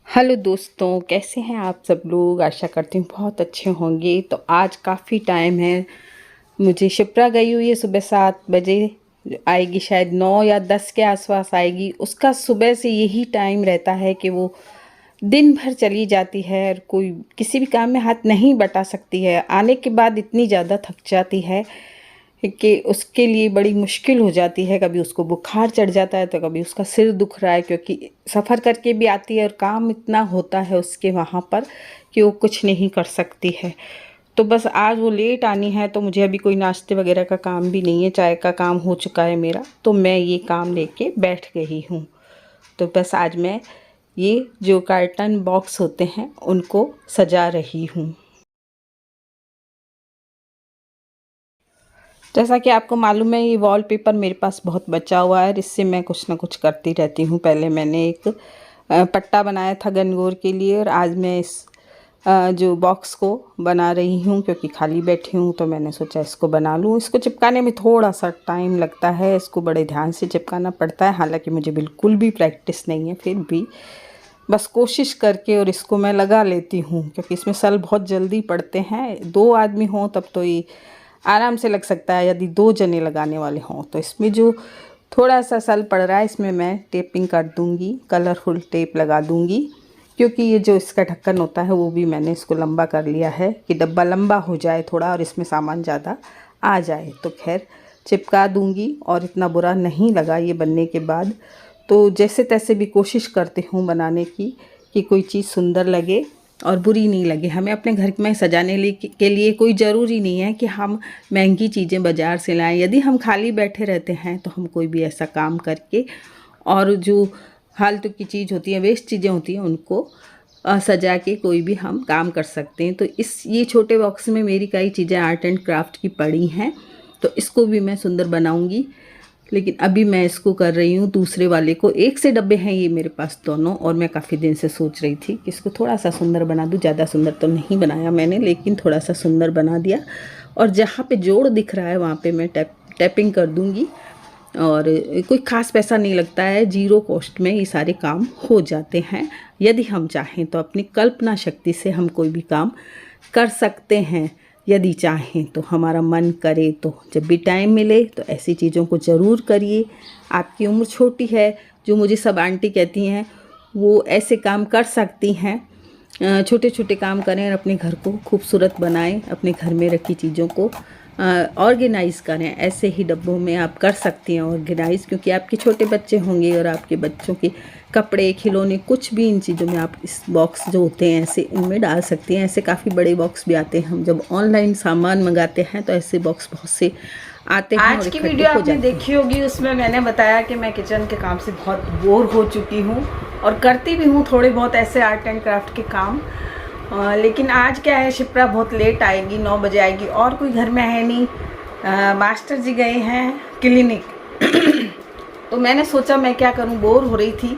Hello दोस्तों, कैसे हैं आप सब लोग। आशा करती हूँ बहुत अच्छे होंगे। तो आज काफ़ी टाइम है, मुझे शिप्रा गई हुई है। सुबह 7 बजे आएगी, शायद 9 या 10 के आसपास आएगी। उसका सुबह से यही टाइम रहता है कि वो दिन भर चली जाती है और कोई किसी भी काम में हाथ नहीं बटा सकती है। आने के बाद इतनी ज़्यादा थक जाती है कि उसके लिए बड़ी मुश्किल हो जाती है। कभी उसको बुखार चढ़ जाता है तो कभी उसका सिर दुख रहा है, क्योंकि सफ़र करके भी आती है और काम इतना होता है उसके वहाँ पर कि वो कुछ नहीं कर सकती है। तो बस आज वो लेट आनी है, तो मुझे अभी कोई नाश्ते वगैरह का काम भी नहीं है, चाय का काम हो चुका है मेरा। तो मैं ये काम लेके बैठ गई हूँ। तो बस आज मैं ये जो कार्टन बॉक्स होते हैं उनको सजा रही हूँ। जैसा कि आपको मालूम है, ये वॉलपेपर मेरे पास बहुत बचा हुआ है, इससे मैं कुछ ना कुछ करती रहती हूँ। पहले मैंने एक पट्टा बनाया था गनगौर के लिए, और आज मैं इस जो बॉक्स को बना रही हूँ, क्योंकि खाली बैठी हूँ तो मैंने सोचा इसको बना लूँ। इसको चिपकाने में थोड़ा सा टाइम लगता है, इसको बड़े ध्यान से चिपकाना पड़ता है। हालांकि मुझे बिल्कुल भी प्रैक्टिस नहीं है, फिर भी बस कोशिश करके और इसको मैं लगा लेती हूँ, क्योंकि इसमें सल बहुत जल्दी पड़ते हैं। 2 आदमी हों तब तो ये आराम से लग सकता है, यदि 2 जने लगाने वाले हों। तो इसमें जो थोड़ा सा सल पड़ रहा है, इसमें मैं टेपिंग कर दूँगी, कलरफुल टेप लगा दूँगी। क्योंकि ये जो इसका ढक्कन होता है वो भी मैंने इसको लंबा कर लिया है कि डब्बा लंबा हो जाए थोड़ा और इसमें सामान ज़्यादा आ जाए। तो खैर चिपका दूँगी, और इतना बुरा नहीं लगा ये बनने के बाद। तो जैसे तैसे भी कोशिश करती हूँ बनाने की कि कोई चीज़ सुंदर लगे और बुरी नहीं लगे। हमें अपने घर में सजाने के लिए कोई ज़रूरी नहीं है कि हम महंगी चीज़ें बाज़ार से लाएं। यदि हम खाली बैठे रहते हैं तो हम कोई भी ऐसा काम करके, और जो फालतू की चीज़ होती है, वेस्ट चीज़ें होती हैं, उनको सजा के कोई भी हम काम कर सकते हैं। तो ये छोटे बॉक्स में मेरी कई चीज़ें आर्ट एंड क्राफ्ट की पड़ी हैं, तो इसको भी मैं सुंदर बनाऊंगी। लेकिन अभी मैं इसको कर रही हूँ दूसरे वाले को। एक से डब्बे हैं ये मेरे पास दोनों, और मैं काफ़ी दिन से सोच रही थी कि इसको थोड़ा सा सुंदर बना दूँ। ज़्यादा सुंदर तो नहीं बनाया मैंने, लेकिन थोड़ा सा सुंदर बना दिया। और जहाँ पे जोड़ दिख रहा है वहाँ पे मैं टैपिंग कर दूँगी, और कोई ख़ास पैसा नहीं लगता है। 0 कॉस्ट में ये सारे काम हो जाते हैं। यदि हम चाहें तो अपनी कल्पना शक्ति से हम कोई भी काम कर सकते हैं। यदि चाहें तो, हमारा मन करे तो, जब भी टाइम मिले तो ऐसी चीज़ों को ज़रूर करिए। आपकी उम्र छोटी है, जो मुझे सब आंटी कहती हैं वो ऐसे काम कर सकती हैं। छोटे छोटे काम करें और अपने घर को खूबसूरत बनाएं। अपने घर में रखी चीज़ों को ऑर्गेनाइज़ करें। ऐसे ही डब्बों में आप कर सकती हैं ऑर्गेनाइज़, क्योंकि आपके छोटे बच्चे होंगे और आपके बच्चों के कपड़े, खिलौने, कुछ भी इन चीज़ों में आप इस बॉक्स जो होते हैं ऐसे इनमें डाल सकती हैं। ऐसे काफ़ी बड़े बॉक्स भी आते हैं। हम जब ऑनलाइन सामान मंगाते हैं तो ऐसे बॉक्स बहुत से आते हैं। आज की वीडियो आपने देखी होगी, उसमें मैंने बताया कि मैं किचन के काम से बहुत बोर हो चुकी हूँ और करती भी हूँ थोड़े बहुत ऐसे आर्ट एंड क्राफ्ट के काम। लेकिन आज क्या है, शिप्रा बहुत लेट आएगी, 9 बजे आएगी, और कोई घर में है नहीं। मास्टर जी गए हैं क्लिनिक। तो मैंने सोचा मैं क्या करूं, बोर हो रही थी।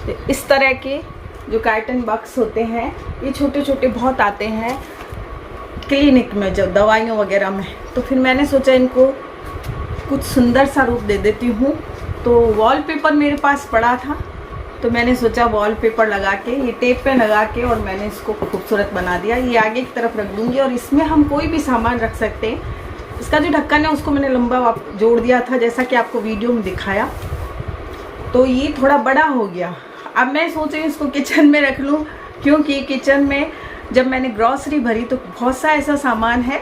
तो इस तरह के जो कार्टन बॉक्स होते हैं, ये छोटे छोटे बहुत आते हैं क्लिनिक में, जो दवाइयों वगैरह में। तो फिर मैंने सोचा इनको कुछ सुंदर सा रूप दे देती हूँ। तो वॉलपेपर मेरे पास पड़ा था, तो मैंने सोचा वॉलपेपर लगा के, ये टेप पे लगा के, और मैंने इसको खूबसूरत बना दिया। ये आगे की तरफ रख दूंगी और इसमें हम कोई भी सामान रख सकते हैं। इसका जो ढक्कन है उसको मैंने लंबा जोड़ दिया था, जैसा कि आपको वीडियो में दिखाया। तो ये थोड़ा बड़ा हो गया। अब मैं सोच रही हूँ इसको किचन में रख लूँ, क्योंकि किचन में जब मैंने ग्रॉसरी भरी तो बहुत सा ऐसा सामान है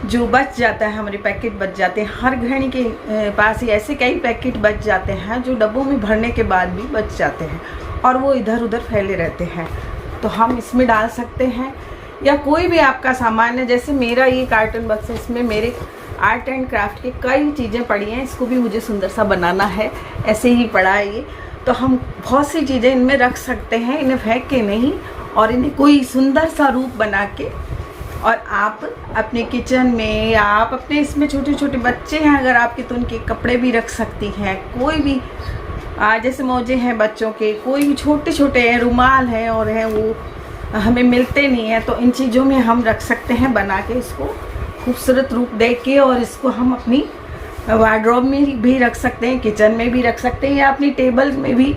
जो बच जाता है, हमारे पैकेट बच जाते हैं। हर गृहिणी के पास ही ऐसे कई पैकेट बच जाते हैं जो डब्बों में भरने के बाद भी बच जाते हैं, और वो इधर उधर फैले रहते हैं। तो हम इसमें डाल सकते हैं, या कोई भी आपका सामान है। जैसे मेरा ये कार्टन बॉक्स है, इसमें मेरे आर्ट एंड क्राफ्ट की कई चीज़ें पड़ी हैं। इसको भी मुझे सुंदर सा बनाना है, ऐसे ही पड़ा है ये। तो हम बहुत सी चीज़ें इनमें रख सकते हैं, इन्हें फेंक के नहीं, और इन्हें कोई सुंदर सा रूप बना के, और आप अपने किचन में, या आप अपने इसमें छोटे छोटे बच्चे हैं अगर आपके, तो उनके कपड़े भी रख सकती हैं। कोई भी जैसे मोजे हैं बच्चों के, कोई भी छोटे छोटे हैं, रुमाल हैं और हैं, वो हमें मिलते नहीं हैं। तो इन चीज़ों में हम रख सकते हैं बना के, इसको खूबसूरत रूप दे के। और इसको हम अपनी वार्डरोब में भी रख सकते हैं, किचन में भी रख सकते हैं, या अपनी टेबल में भी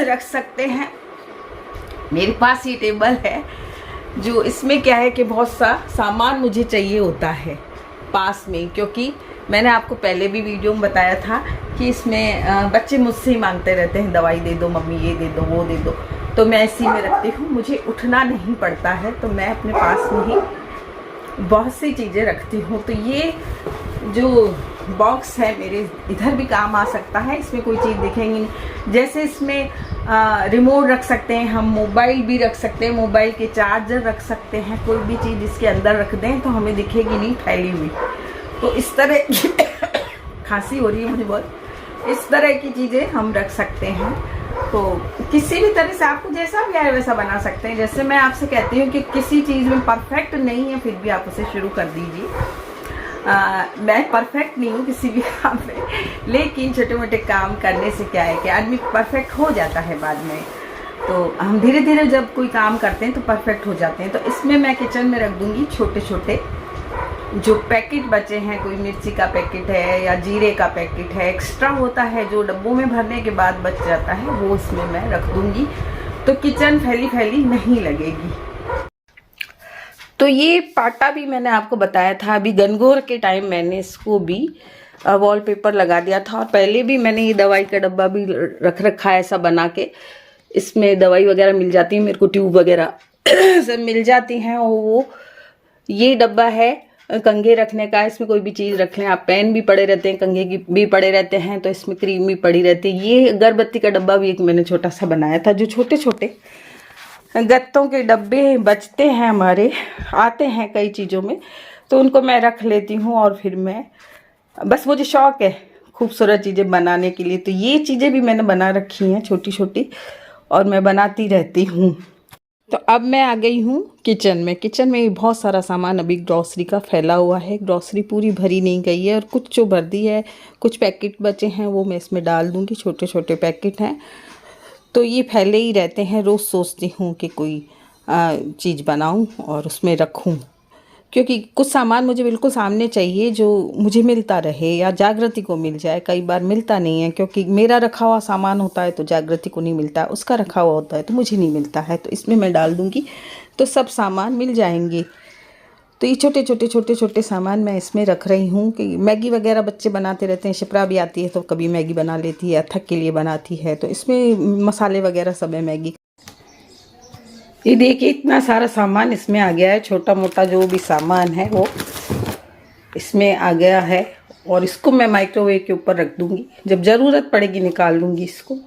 रख सकते हैं। मेरे पास ये टेबल है, जो इसमें क्या है कि बहुत सा सामान मुझे चाहिए होता है पास में, क्योंकि मैंने आपको पहले भी वीडियो में बताया था कि इसमें बच्चे मुझसे ही मांगते रहते हैं, दवाई दे दो मम्मी, ये दे दो वो दे दो, तो मैं इसी में रखती हूँ। मुझे उठना नहीं पड़ता है, तो मैं अपने पास में ही बहुत सी चीज़ें रखती हूँ। तो ये जो बॉक्स है मेरे इधर भी काम आ सकता है, इसमें कोई चीज़ दिखेंगी नहीं। जैसे इसमें रिमोट रख सकते हैं हम, मोबाइल भी रख सकते हैं, मोबाइल के चार्जर रख सकते हैं, कोई भी चीज़ इसके अंदर रख दें तो हमें दिखेगी नहीं फैली हुई। तो इस तरह की खांसी हो रही है मुझे बहुत, इस तरह की चीज़ें हम रख सकते हैं। तो किसी भी तरह से आपको जैसा भी आए वैसा बना सकते हैं। जैसे मैं आपसे कहती हूँ कि किसी चीज़ में परफेक्ट नहीं है, फिर भी आप उसे शुरू कर दीजिए। मैं परफेक्ट नहीं हूँ किसी भी काम में, लेकिन छोटे मोटे काम करने से क्या है कि आदमी परफेक्ट हो जाता है बाद में। तो हम धीरे धीरे जब कोई काम करते हैं तो परफेक्ट हो जाते हैं। तो इसमें मैं किचन में रख दूँगी छोटे छोटे जो पैकेट बचे हैं, कोई मिर्ची का पैकेट है या जीरे का पैकेट है, एक्स्ट्रा होता है जो डब्बों में भरने के बाद बच जाता है, वो इसमें मैं रख दूँगी, तो किचन फैली फैली नहीं लगेगी। तो ये पाटा भी मैंने आपको बताया था, अभी गनगौर के टाइम मैंने इसको भी वॉलपेपर लगा दिया था। और पहले भी मैंने ये दवाई का डब्बा भी रख रखा है ऐसा बना के, इसमें दवाई वगैरह मिल जाती है मेरे को, ट्यूब वगैरह सब मिल जाती हैं। और वो ये डब्बा है कंघे रखने का, इसमें कोई भी चीज़ रख लें आप, पेन भी पड़े रहते हैं, कंघे की भी पड़े रहते हैं, तो इसमें क्रीम भी पड़ी रहती है। ये अगरबत्ती का डब्बा भी एक मैंने छोटा सा बनाया था, जो छोटे छोटे गत्तों के डब्बे बचते हैं हमारे, आते हैं कई चीज़ों में, तो उनको मैं रख लेती हूँ। और फिर मैं बस, मुझे शौक़ है खूबसूरत चीज़ें बनाने के लिए, तो ये चीज़ें भी मैंने बना रखी हैं छोटी छोटी, और मैं बनाती रहती हूँ। तो अब मैं आ गई हूँ किचन में। किचन में बहुत सारा सामान अभी ग्रॉसरी का फैला हुआ है, ग्रॉसरी पूरी भरी नहीं गई है, और कुछ जो भर दी है, कुछ पैकेट बचे हैं वो मैं इसमें डाल दूँगी, छोटे छोटे पैकेट हैं, तो ये फैले ही रहते हैं। रोज़ सोचती हूँ कि कोई चीज़ बनाऊँ और उसमें रखूँ, क्योंकि कुछ सामान मुझे बिल्कुल सामने चाहिए जो मुझे मिलता रहे या जागृति को मिल जाए। कई बार मिलता नहीं है, क्योंकि मेरा रखा हुआ सामान होता है तो जागृति को नहीं मिलता, उसका रखा हुआ होता है तो मुझे नहीं मिलता है। तो इसमें मैं डाल दूँगी तो सब सामान मिल जाएंगे। तो ये छोटे छोटे सामान मैं इसमें रख रही हूँ कि मैगी वगैरह बच्चे बनाते रहते हैं, शिप्रा भी आती है तो कभी मैगी बना लेती है, अथक के लिए बनाती है, तो इसमें मसाले वगैरह सब है मैगी। ये देखिए इतना सारा सामान इसमें आ गया है, छोटा मोटा जो भी सामान है वो इसमें आ गया है। और इसको मैं माइक्रोवेव के ऊपर रख दूँगी, जब ज़रूरत पड़ेगी निकाल लूँगी इसको।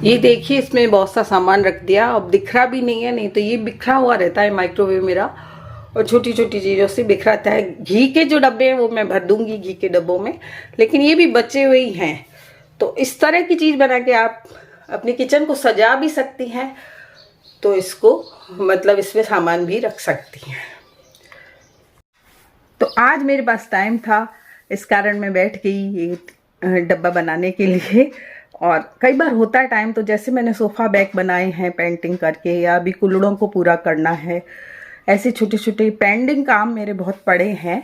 ये देखिए इसमें बहुत सा सामान रख दिया, अब दिख रहा भी नहीं है, नहीं तो ये बिखरा हुआ रहता है माइक्रोवेव मेरा, और छोटी छोटी चीज़ों से बिखराता है। घी के जो डब्बे हैं वो मैं भर दूँगी घी के डब्बों में, लेकिन ये भी बचे हुए ही हैं। तो इस तरह की चीज़ बना के आप अपनी किचन को सजा भी सकती हैं, तो इसको मतलब इसमें सामान भी रख सकती हैं। तो आज मेरे पास टाइम था, इस कारण मैं बैठ गई ये डब्बा बनाने के लिए। और कई बार होता है टाइम, तो जैसे मैंने सोफ़ा बैग बनाए हैं पेंटिंग करके, या अभी कुल्हड़ों को पूरा करना है, ऐसे छोटे छोटे पेंडिंग काम मेरे बहुत पड़े हैं,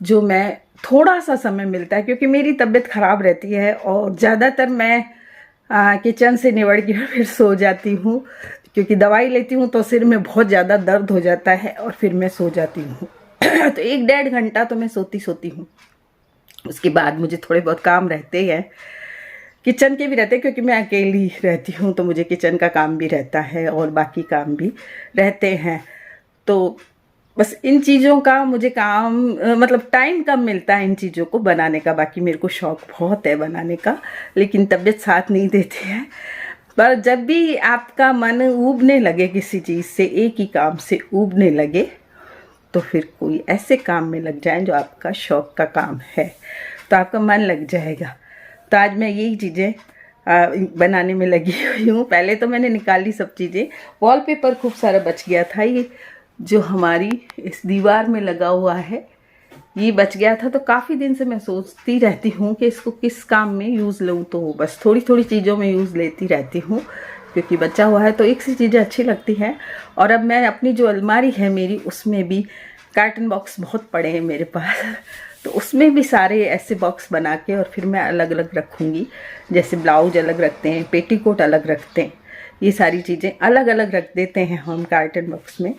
जो मैं थोड़ा सा समय मिलता है, क्योंकि मेरी तबीयत ख़राब रहती है और ज़्यादातर मैं किचन से निबड़ के फिर सो जाती हूँ, क्योंकि दवाई लेती हूँ तो सिर में बहुत ज़्यादा दर्द हो जाता है और फिर मैं सो जाती हूँ। तो 1-1.5 घंटा तो मैं सोती हूँ। उसके बाद मुझे थोड़े बहुत काम रहते हैं, किचन के भी रहते हैं, क्योंकि मैं अकेली रहती हूँ तो मुझे किचन का काम भी रहता है और बाकी काम भी रहते हैं। तो बस इन चीज़ों का मुझे काम मतलब टाइम कम मिलता है इन चीज़ों को बनाने का। बाकी मेरे को शौक़ बहुत है बनाने का, लेकिन तबीयत साथ नहीं देती है। पर जब भी आपका मन ऊबने लगे किसी चीज़ से, एक ही काम से ऊबने लगे, तो फिर कोई ऐसे काम में लग जाए जो आपका शौक़ का काम है, तो आपका मन लग जाएगा। तो आज मैं यही चीज़ें बनाने में लगी हुई हूँ। पहले तो मैंने निकाली सब चीज़ें, वॉलपेपर खूब सारा बच गया था, ये जो हमारी इस दीवार में लगा हुआ है ये बच गया था। तो काफ़ी दिन से मैं सोचती रहती हूँ कि इसको किस काम में यूज़ लूँ, तो बस थोड़ी थोड़ी चीज़ों में यूज़ लेती रहती हूँ, क्योंकि बचा हुआ है तो एक सी चीज़ें अच्छी लगती हैं। और अब मैं अपनी जो अलमारी है मेरी, उसमें भी कार्टन बॉक्स बहुत पड़े हैं मेरे पास, तो उसमें भी सारे ऐसे बॉक्स बना के और फिर मैं अलग अलग रखूँगी। जैसे ब्लाउज अलग रखते हैं, पेटीकोट अलग रखते हैं, ये सारी चीज़ें अलग अलग रख देते हैं हम कार्टन बॉक्स में।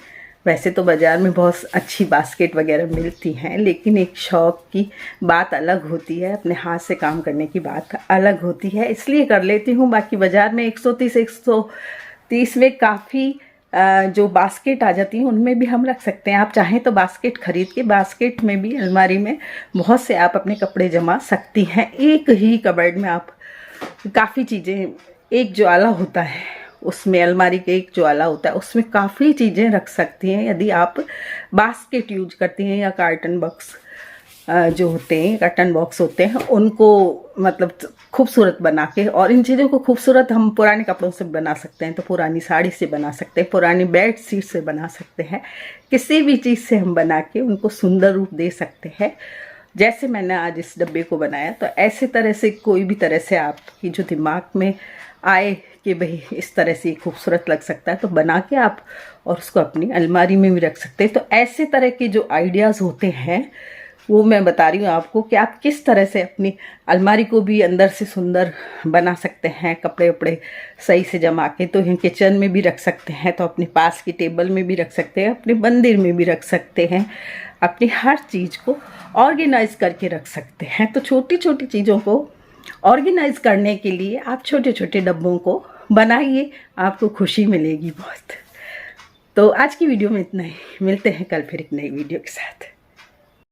वैसे तो बाज़ार में बहुत अच्छी बास्केट वगैरह मिलती हैं, लेकिन एक शौक़ की बात अलग होती है, अपने हाथ से काम करने की बात अलग होती है, इसलिए कर लेती हूँ। बाकी बाज़ार में 130 में काफ़ी जो बास्केट आ जाती हैं उनमें भी हम रख सकते हैं। आप चाहें तो बास्केट खरीद के बास्केट में भी अलमारी में बहुत से आप अपने कपड़े जमा सकती हैं। एक ही कबर्ड में आप काफ़ी चीज़ें, एक ज्वाला होता है उसमें, अलमारी के एक ज्वाला होता है उसमें काफ़ी चीज़ें रख सकती हैं यदि आप बास्केट यूज करती हैं या कार्टन बॉक्स जो होते हैं, कर्टन बॉक्स होते हैं, उनको मतलब खूबसूरत बना के। और इन चीज़ों को खूबसूरत हम पुराने कपड़ों से बना सकते हैं, तो पुरानी साड़ी से बना सकते हैं, पुरानी बेड शीट से बना सकते हैं, किसी भी चीज़ से हम बना के उनको सुंदर रूप दे सकते हैं। जैसे मैंने आज इस डब्बे को बनाया, तो ऐसे तरह से कोई भी तरह से आपकी जो दिमाग में आए कि भाई इस तरह से खूबसूरत लग सकता है, तो बना के आप और उसको अपनी अलमारी में भी रख सकते हैं। तो ऐसे तरह के जो आइडियाज़ होते हैं वो मैं बता रही हूँ आपको कि आप किस तरह से अपनी अलमारी को भी अंदर से सुंदर बना सकते हैं, कपड़े वपड़े सही से जमा के। तो यहाँ किचन में भी रख सकते हैं, तो अपने पास की टेबल में भी रख सकते हैं, अपने मंदिर में भी रख सकते हैं, अपनी हर चीज़ को ऑर्गेनाइज करके रख सकते हैं। तो छोटी छोटी चीज़ों को ऑर्गेनाइज करने के लिए आप छोटे छोटे डब्बों को बनाइए, आपको खुशी मिलेगी बहुत। तो आज की वीडियो में इतना ही, मिलते हैं कल फिर एक नई वीडियो के साथ।